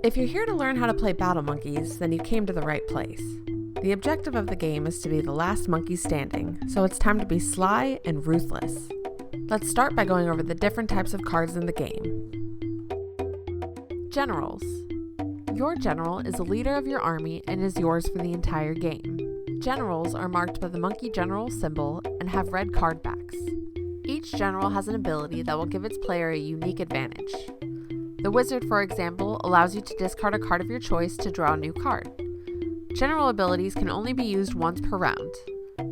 If you're here to learn how to play Battle Monkeys, then you came to the right place. The objective of the game is to be the last monkey standing, so it's time to be sly and ruthless. Let's start by going over the different types of cards in the game. Generals. Your general is a leader of your army and is yours for the entire game. Generals are marked by the monkey general symbol and have red card backs. Each general has an ability that will give its player a unique advantage. The wizard, for example, allows you to discard a card of your choice to draw a new card. General abilities can only be used once per round.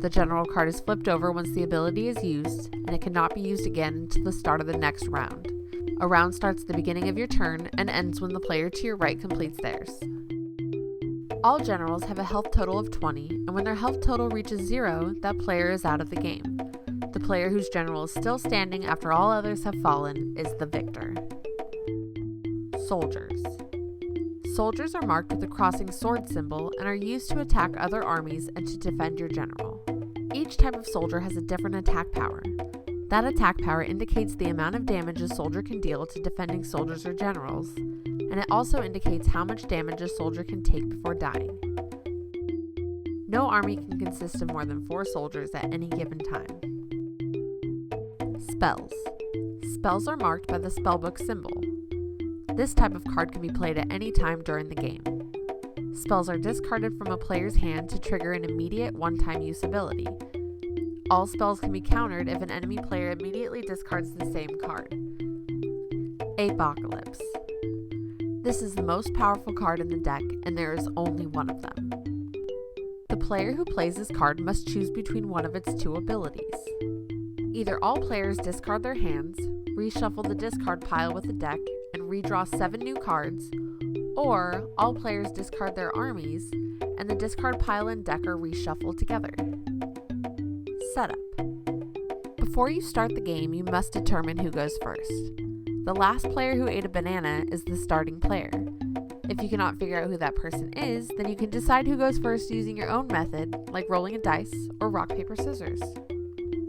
The general card is flipped over once the ability is used, and it cannot be used again until the start of the next round. A round starts at the beginning of your turn and ends when the player to your right completes theirs. All generals have a health total of 20, and when their health total reaches 0, that player is out of the game. The player whose general is still standing after all others have fallen is the victor. Soldiers. Soldiers are marked with a crossing sword symbol and are used to attack other armies and to defend your general. Each type of soldier has a different attack power. That attack power indicates the amount of damage a soldier can deal to defending soldiers or generals, and it also indicates how much damage a soldier can take before dying. No army can consist of more than 4 soldiers at any given time. Spells. Spells are marked by the spellbook symbol. This type of card can be played at any time during the game. Spells are discarded from a player's hand to trigger an immediate one-time use ability. All spells can be countered if an enemy player immediately discards the same card. Apocalypse. This is the most powerful card in the deck, and there is only one of them. The player who plays this card must choose between one of its 2 abilities. Either all players discard their hands, reshuffle the discard pile with the deck, and redraw 7 new cards, or all players discard their armies, and the discard pile and deck are reshuffled together. Setup. Before you start the game, you must determine who goes first. The last player who ate a banana is the starting player. If you cannot figure out who that person is, then you can decide who goes first using your own method, like rolling a dice or rock, paper, scissors.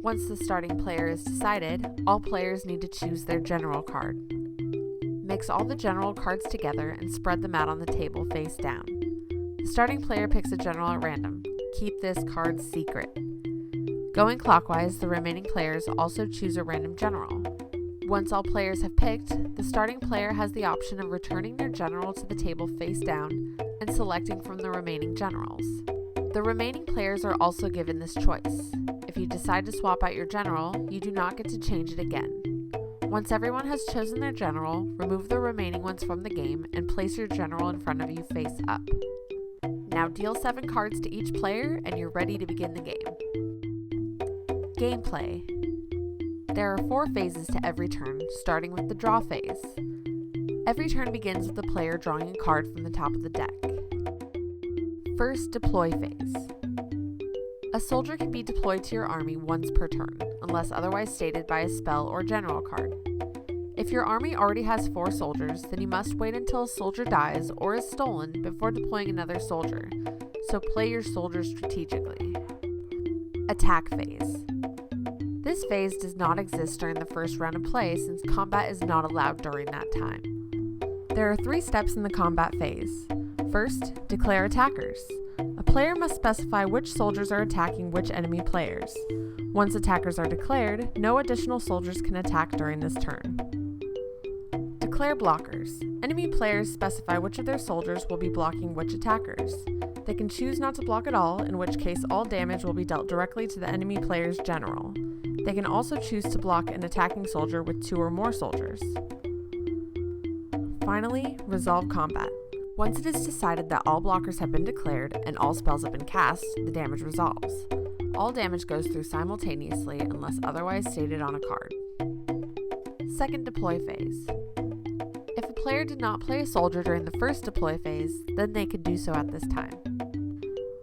Once the starting player is decided, all players need to choose their general card. Mix all the general cards together and spread them out on the table face down. The starting player picks a general at random. Keep this card secret. Going clockwise, the remaining players also choose a random general. Once all players have picked, the starting player has the option of returning their general to the table face down and selecting from the remaining generals. The remaining players are also given this choice. If you decide to swap out your general, you do not get to change it again. Once everyone has chosen their general, remove the remaining ones from the game and place your general in front of you face up. Now deal 7 cards to each player and you're ready to begin the game. Gameplay. There are 4 phases to every turn, starting with the draw phase. Every turn begins with the player drawing a card from the top of the deck. First, deploy phase. A soldier can be deployed to your army once per turn, unless otherwise stated by a spell or general card. If your army already has 4 soldiers, then you must wait until a soldier dies or is stolen before deploying another soldier, so play your soldiers strategically. Attack phase. This phase does not exist during the first round of play since combat is not allowed during that time. There are 3 steps in the combat phase. First, declare attackers. A player must specify which soldiers are attacking which enemy players. Once attackers are declared, no additional soldiers can attack during this turn. Declare blockers. Enemy players specify which of their soldiers will be blocking which attackers. They can choose not to block at all, in which case all damage will be dealt directly to the enemy player's general. They can also choose to block an attacking soldier with 2 or more soldiers. Finally, resolve combat. Once it is decided that all blockers have been declared and all spells have been cast, the damage resolves. All damage goes through simultaneously unless otherwise stated on a card. Second deploy phase. If a player did not play a soldier during the first deploy phase, then they could do so at this time.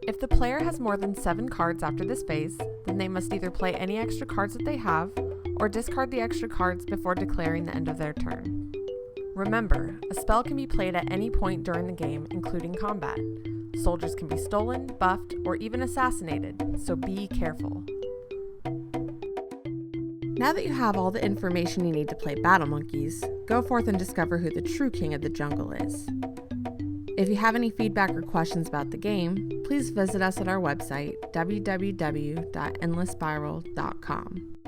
If the player has more than 7 cards after this phase, then they must either play any extra cards that they have or discard the extra cards before declaring the end of their turn. Remember, a spell can be played at any point during the game, including combat. Soldiers can be stolen, buffed, or even assassinated, so be careful. Now that you have all the information you need to play Battle Monkeys, go forth and discover who the true king of the jungle is. If you have any feedback or questions about the game, please visit us at our website, www.endlessspiral.com.